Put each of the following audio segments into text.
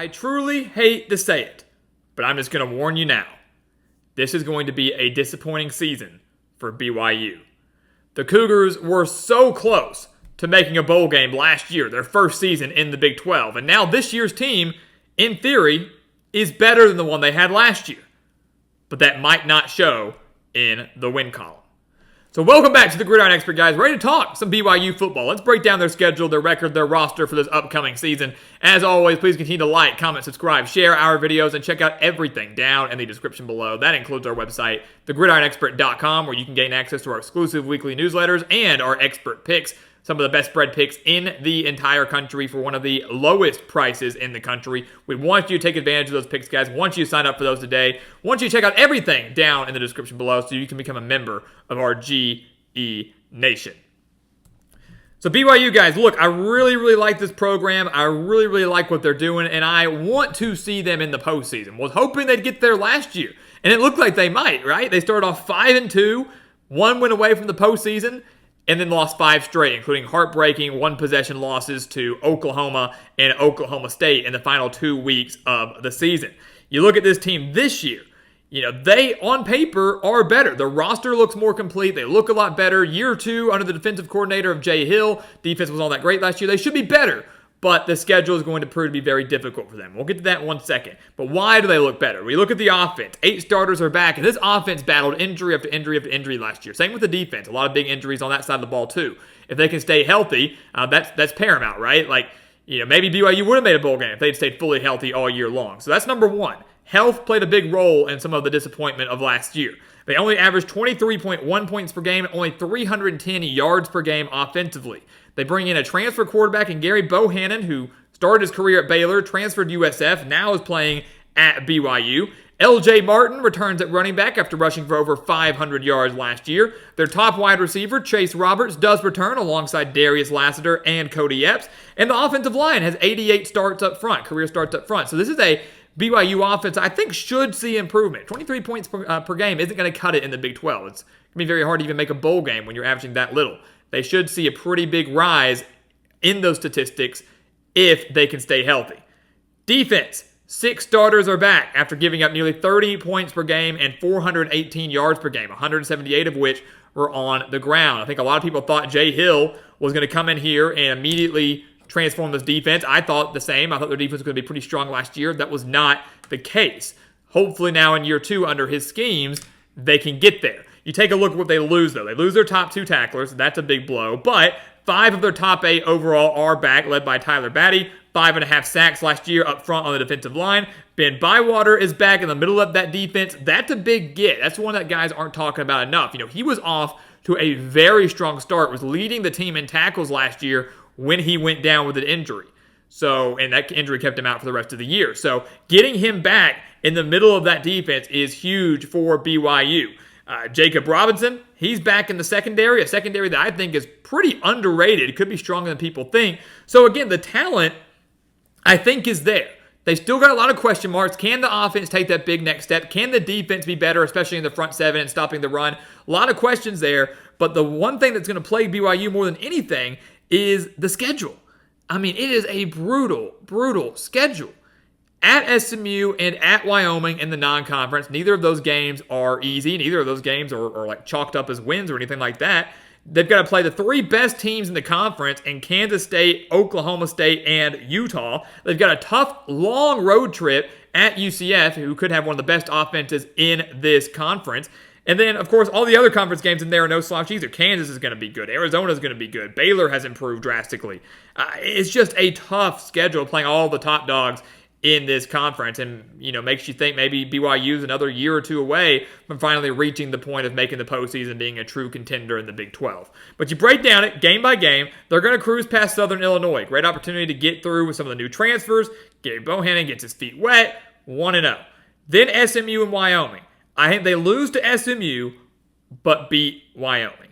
I truly hate to say it, but I'm just going to warn you now. This is going to be a disappointing season for BYU. The Cougars were so close to making a bowl game last year, their first season in the Big 12. And now this year's team, in theory, is better than the one they had last year. But that might not show in the win column. So welcome back to the Gridiron Expert, guys. Ready to talk some BYU football. Let's break down their schedule, their record, their roster for this upcoming season. As always, please continue to like, comment, subscribe, share our videos, and check out everything down in the description below. That includes our website, thegridironexpert.com, where you can gain access to our exclusive weekly newsletters and our expert picks. Some of the best spread picks in the entire country for one of the lowest prices in the country. We want you to take advantage of those picks, guys. We want you to sign up for those today. We want you to check out everything down in the description below so you can become a member of our GE Nation. So BYU, guys, look, I really like this program. I really like what they're doing, and I want to see them in the postseason. Was hoping they'd get there last year, and it looked like they might, right? They started off 5-2, one win away from the postseason, and then lost 5 straight, including heartbreaking one-possession losses to Oklahoma and Oklahoma State in the final 2 weeks of the season. You look at this team this year, they, on paper, are better. The roster looks more complete. They look a lot better. Year 2 under the defensive coordinator of Jay Hill. Defense was all that great last year. They should be better, but the schedule is going to prove to be very difficult for them. We'll get to that in 1 second. But why do they look better? We look at the offense. 8 starters are back, and this offense battled injury after injury after injury last year. Same with the defense. A lot of big injuries on that side of the ball, too. If they can stay healthy, that's paramount, right? Maybe BYU would have made a bowl game if they'd stayed fully healthy all year long. So that's number 1. Health played a big role in some of the disappointment of last year. They only averaged 23.1 points per game and only 310 yards per game offensively. They bring in a transfer quarterback in Gary Bohannon, who started his career at Baylor, transferred to USF, now is playing at BYU. LJ Martin returns at running back after rushing for over 500 yards last year. Their top wide receiver, Chase Roberts, does return alongside Darius Lassiter and Cody Epps. And the offensive line has 88 starts up front, career starts up front. So this is a BYU offense I think should see improvement. 23 points per game isn't going to cut it in the Big 12. It's going to be very hard to even make a bowl game when you're averaging that little. They should see a pretty big rise in those statistics if they can stay healthy. Defense. 6 starters are back after giving up nearly 30 points per game and 418 yards per game, 178 of which were on the ground. I think a lot of people thought Jay Hill was going to come in here and immediately transform this defense. I thought the same. I thought their defense was going to be pretty strong last year. That was not the case. Hopefully now in year 2 under his schemes, they can get there. You take a look at what they lose, though. They lose their top 2 tacklers. That's a big blow. But 5 of their top 8 overall are back, led by Tyler Batty. 5.5 sacks last year up front on the defensive line. Ben Bywater is back in the middle of that defense. That's a big get. That's one that guys aren't talking about enough. He was off to a very strong start, was leading the team in tackles last year when he went down with an injury. And that injury kept him out for the rest of the year. So getting him back in the middle of that defense is huge for BYU. Jacob Robinson, he's back in the secondary, a secondary that I think is pretty underrated. It could be stronger than people think. So again, the talent, I think, is there. They still got a lot of question marks. Can the offense take that big next step? Can the defense be better, especially in the front 7 and stopping the run? A lot of questions there. But the one thing that's going to plague BYU more than anything is the schedule. It is a brutal schedule. At SMU and at Wyoming in the non-conference, neither of those games are easy. Neither of those games are like chalked up as wins or anything like that. They've got to play the 3 best teams in the conference in Kansas State, Oklahoma State, and Utah. They've got a tough, long road trip at UCF, who could have one of the best offenses in this conference. And then, of course, all the other conference games in there are no slouch either. Kansas is going to be good. Arizona is going to be good. Baylor has improved drastically. It's just a tough schedule playing all the top dogs in this conference, and makes you think maybe BYU is another year or 2 away from finally reaching the point of making the postseason, being a true contender in the Big 12. But you break down it game by game, they're going to cruise past Southern Illinois. Great opportunity to get through with some of the new transfers. Gary Bohannon gets his feet wet, 1-0. Then SMU and Wyoming. I think they lose to SMU, but beat Wyoming.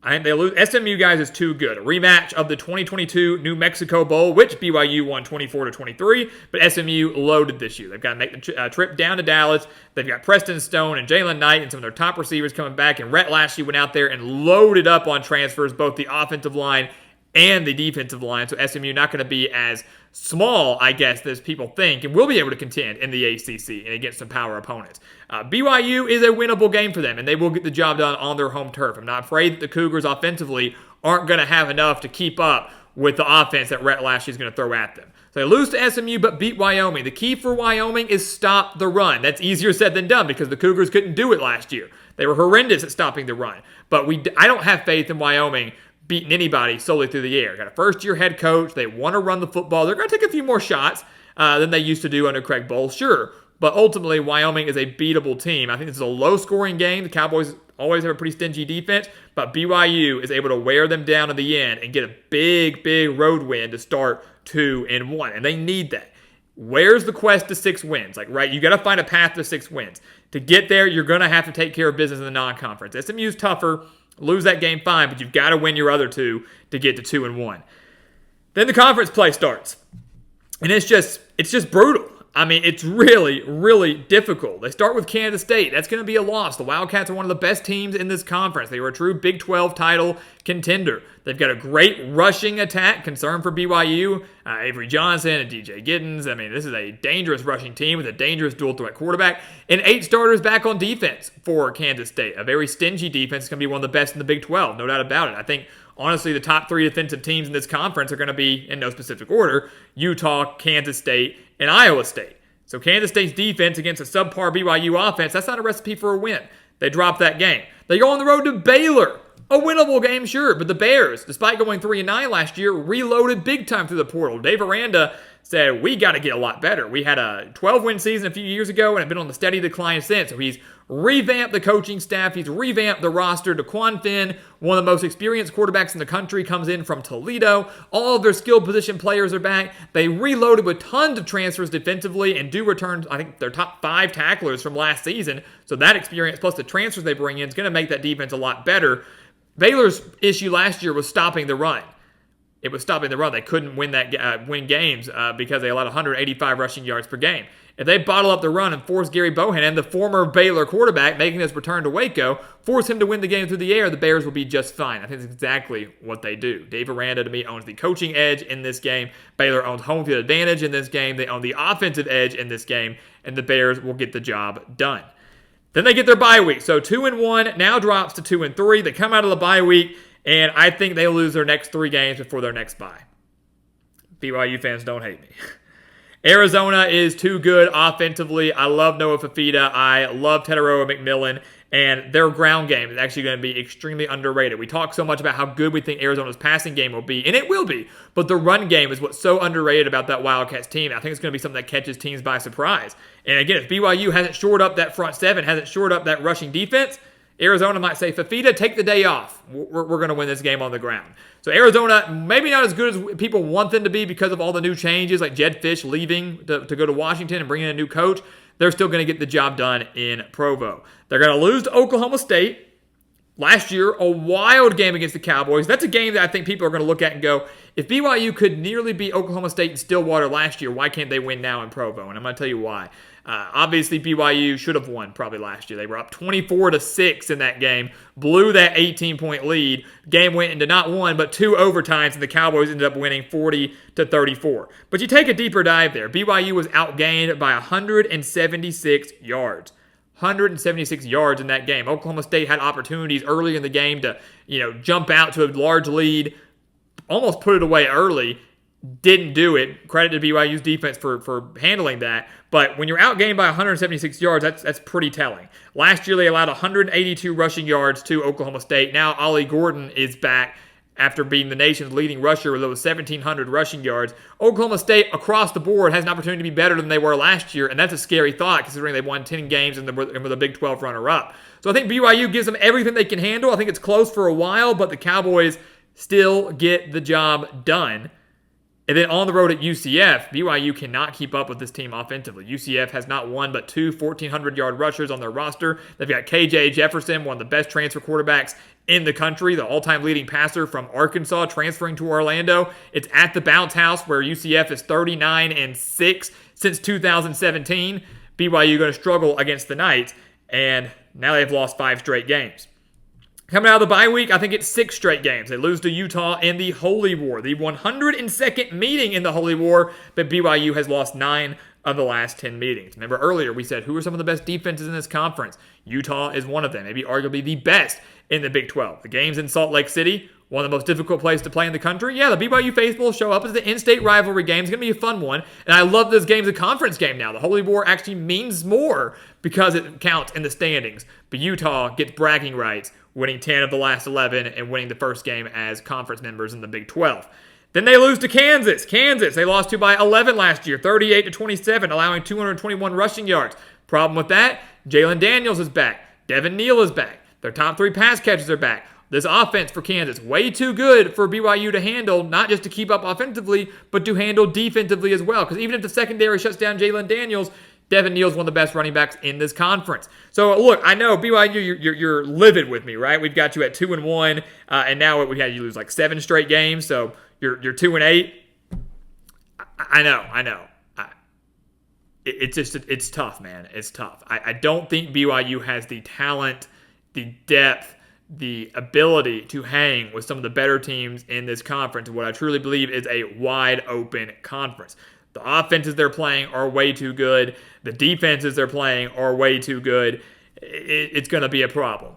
I think they lose. SMU, guys, is too good. A rematch of the 2022 New Mexico Bowl, which BYU won 24-23, but SMU loaded this year. They've got to make the trip down to Dallas. They've got Preston Stone and Jalen Knight and some of their top receivers coming back, and Rhett Lashley went out there and loaded up on transfers, both the offensive line and the defensive line. So SMU not going to be as small, I guess, as people think, and will be able to contend in the ACC and against some power opponents. BYU is a winnable game for them, and they will get the job done on their home turf. I'm not afraid that the Cougars offensively aren't going to have enough to keep up with the offense that Rhett Lashley is going to throw at them. So they lose to SMU but beat Wyoming. The key for Wyoming is stop the run. That's easier said than done because the Cougars couldn't do it last year. They were horrendous at stopping the run. But I don't have faith in Wyoming beating anybody solely through the air. Got a first-year head coach. They want to run the football. They're going to take a few more shots than they used to do under Craig Bowl, sure. But ultimately, Wyoming is a beatable team. I think this is a low-scoring game. The Cowboys always have a pretty stingy defense, but BYU is able to wear them down in the end and get a big, big road win to start 2-1, and they need that. Where's the quest to 6 wins? You got to find a path to 6 wins. To get there, you're going to have to take care of business in the non-conference. SMU's tougher. Lose that game, fine, but you've got to win your other 2 to get to 2-1. Then the conference play starts, and it's just brutal. I mean, it's really, really difficult. They start with Kansas State. That's going to be a loss. The Wildcats are one of the best teams in this conference. They were a true Big 12 title contender. They've got a great rushing attack, concern for BYU. Avery Johnson and DJ Giddens. I mean, this is a dangerous rushing team with a dangerous dual-threat quarterback. And 8 starters back on defense for Kansas State. A very stingy defense. It's going to be one of the best in the Big 12, no doubt about it. I think, honestly, the top 3 defensive teams in this conference are going to be, in no specific order, Utah, Kansas State, and Iowa State. So Kansas State's defense against a subpar BYU offense, that's not a recipe for a win. They drop that game. They go on the road to Baylor. A winnable game, sure, but the Bears, despite going 3-9 last year, reloaded big time through the portal. Dave Aranda said, we got to get a lot better. We had a 12-win season a few years ago and have been on the steady decline since. So he's revamped the coaching staff. He's revamped the roster. DeQuan Finn, one of the most experienced quarterbacks in the country, comes in from Toledo. All of their skill position players are back. They reloaded with tons of transfers defensively and do return, I think, their top 5 tacklers from last season. So that experience plus the transfers they bring in is going to make that defense a lot better. Baylor's issue last year was stopping the run. It was stopping the run. They couldn't win games because they allowed 185 rushing yards per game. If they bottle up the run and force Gary Bohannon, the former Baylor quarterback, making his return to Waco, force him to win the game through the air, the Bears will be just fine. I think that's exactly what they do. Dave Aranda, to me, owns the coaching edge in this game. Baylor owns home field advantage in this game. They own the offensive edge in this game, and the Bears will get the job done. Then they get their bye week. So 2-1 now drops to 2-3. They come out of the bye week, and I think they lose their next 3 games before their next bye. BYU fans, don't hate me. Arizona is too good offensively. I love Noah Fafita. I love Teteroa McMillan. And their ground game is actually going to be extremely underrated. We talk so much about how good we think Arizona's passing game will be, and it will be. But the run game is what's so underrated about that Wildcats team. I think it's going to be something that catches teams by surprise. And again, if BYU hasn't shored up that front 7, hasn't shored up that rushing defense, Arizona might say, Fafita, take the day off. We're going to win this game on the ground. So Arizona, maybe not as good as people want them to be because of all the new changes, like Jed Fish leaving to go to Washington and bring in a new coach. They're still going to get the job done in Provo. They're going to lose to Oklahoma State. Last year, a wild game against the Cowboys. That's a game that I think people are going to look at and go, if BYU could nearly beat Oklahoma State in Stillwater last year, why can't they win now in Provo? And I'm going to tell you why. Obviously, BYU should have won probably last year. They were up 24-6 in that game, blew that 18-point lead. Game went into not 1, but 2 overtimes, and the Cowboys ended up winning 40-34. But you take a deeper dive there. BYU was outgained by 176 yards. 176 yards in that game. Oklahoma State had opportunities early in the game to, jump out to a large lead, almost put it away early. Didn't do it. Credit to BYU's defense for handling that. But when you're outgained by 176 yards, that's pretty telling. Last year, they allowed 182 rushing yards to Oklahoma State. Now, Ollie Gordon is back after being the nation's leading rusher with over 1,700 rushing yards. Oklahoma State, across the board, has an opportunity to be better than they were last year, and that's a scary thought considering they've won 10 games and were the Big 12 runner-up. So I think BYU gives them everything they can handle. I think it's close for a while, but the Cowboys still get the job done. And then on the road at UCF, BYU cannot keep up with this team offensively. UCF has not one but 2 1,400-yard rushers on their roster. They've got KJ Jefferson, one of the best transfer quarterbacks in the country, the all-time leading passer from Arkansas, transferring to Orlando. It's at the Bounce House where UCF is 39-6 since 2017. BYU going to struggle against the Knights, and now they've lost 5 straight games. Coming out of the bye week, I think it's 6 straight games. They lose to Utah in the Holy War, the 102nd meeting in the Holy War, but BYU has lost 9 of the last 10 meetings. Remember earlier we said who are some of the best defenses in this conference? Utah is one of them, maybe arguably the best in the Big 12. The games in Salt Lake City, one of the most difficult places to play in the country. Yeah, the BYU faithful show up as the in-state rivalry game. It's going to be a fun one. And I love this game's a conference game now. The Holy War actually means more because it counts in the standings. But Utah gets bragging rights, winning 10 of the last 11 and winning the first game as conference members in the Big 12. Then they lose to Kansas. They lost to by 11 last year, 38-27, allowing 221 rushing yards. Problem with that, Jalen Daniels is back. Devin Neal is back. Their top 3 pass catchers are back. This offense for Kansas, way too good for BYU to handle, not just to keep up offensively, but to handle defensively as well. Because even if the secondary shuts down Jalen Daniels, Devin Neal's one of the best running backs in this conference. So look, I know BYU, you're livid with me, right? We've got you at 2-1, and now we had you lose like 7 straight games, so you're 2-8. I know. It's tough, man. It's tough. I don't think BYU has the talent, the depth, the ability to hang with some of the better teams in this conference. What I truly believe is a wide open conference. The offenses they're playing are way too good. The defenses they're playing are way too good. It's going to be a problem.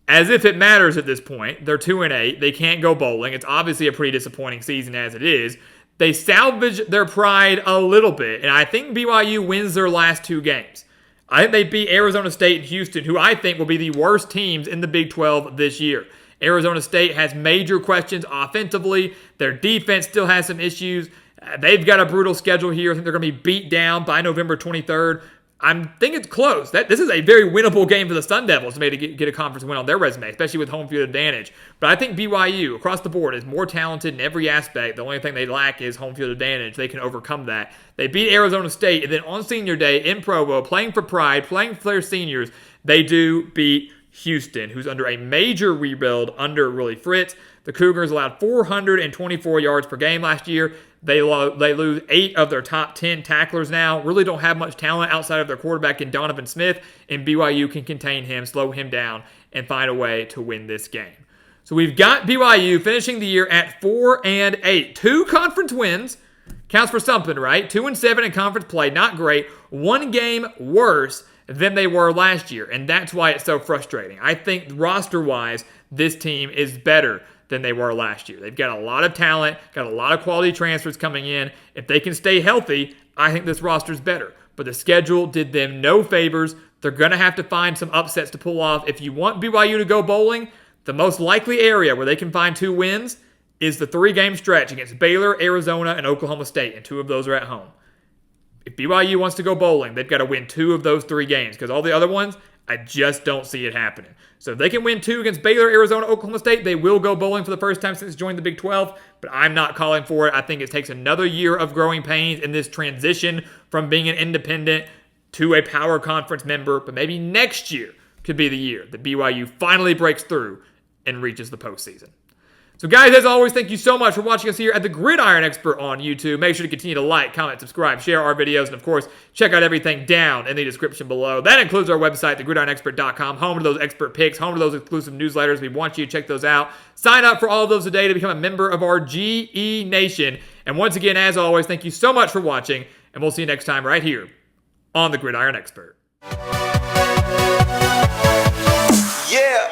As if it matters at this point, they're 2-8. They can't go bowling. It's obviously a pretty disappointing season as it is. They salvage their pride a little bit, and I think BYU wins their last 2 games. I think they beat Arizona State and Houston, who I think will be the worst teams in the Big 12 this year. Arizona State has major questions offensively. Their defense still has some issues. They've got a brutal schedule here. I think they're going to be beat down by November 23rd. I think it's close. This is a very winnable game for the Sun Devils to maybe get a conference win on their resume, especially with home field advantage. But I think BYU, across the board, is more talented in every aspect. The only thing they lack is home field advantage. They can overcome that. They beat Arizona State, and then on senior day in Provo, playing for pride, playing for their seniors, they do beat Houston, who's under a major rebuild under Willie Fritz. The Cougars allowed 424 yards per game last year. They lose 8 of their top 10 tacklers now. Really don't have much talent outside of their quarterback in Donovan Smith, and BYU can contain him, slow him down, and find a way to win this game. So we've got BYU finishing the year at 4-8. 2 conference wins. Counts for something, right? 2-7 in conference play. Not great. 1 game worse than they were last year, and that's why it's so frustrating. I think roster-wise, this team is better than they were last year. They've got a lot of talent, got a lot of quality transfers coming in. If they can stay healthy, I think this roster's better. But the schedule did them no favors. They're going to have to find some upsets to pull off. If you want BYU to go bowling, the most likely area where they can find 2 wins is the 3-game stretch against Baylor, Arizona, and Oklahoma State, and 2 of those are at home. If BYU wants to go bowling, they've got to win 2 of those 3 games, because all the other ones, I just don't see it happening. So if they can win 2 against Baylor, Arizona, Oklahoma State, they will go bowling for the first time since joining the Big 12, but I'm not calling for it. I think it takes another year of growing pains in this transition from being an independent to a power conference member, but maybe next year could be the year that BYU finally breaks through and reaches the postseason. So guys, as always, thank you so much for watching us here at the Gridiron Expert on YouTube. Make sure to continue to like, comment, subscribe, share our videos, and of course, check out everything down in the description below. That includes our website, thegridironexpert.com, home to those expert picks, home to those exclusive newsletters. We want you to check those out. Sign up for all of those today to become a member of our GE Nation. And once again, as always, thank you so much for watching, and we'll see you next time right here on the Gridiron Expert. Yeah.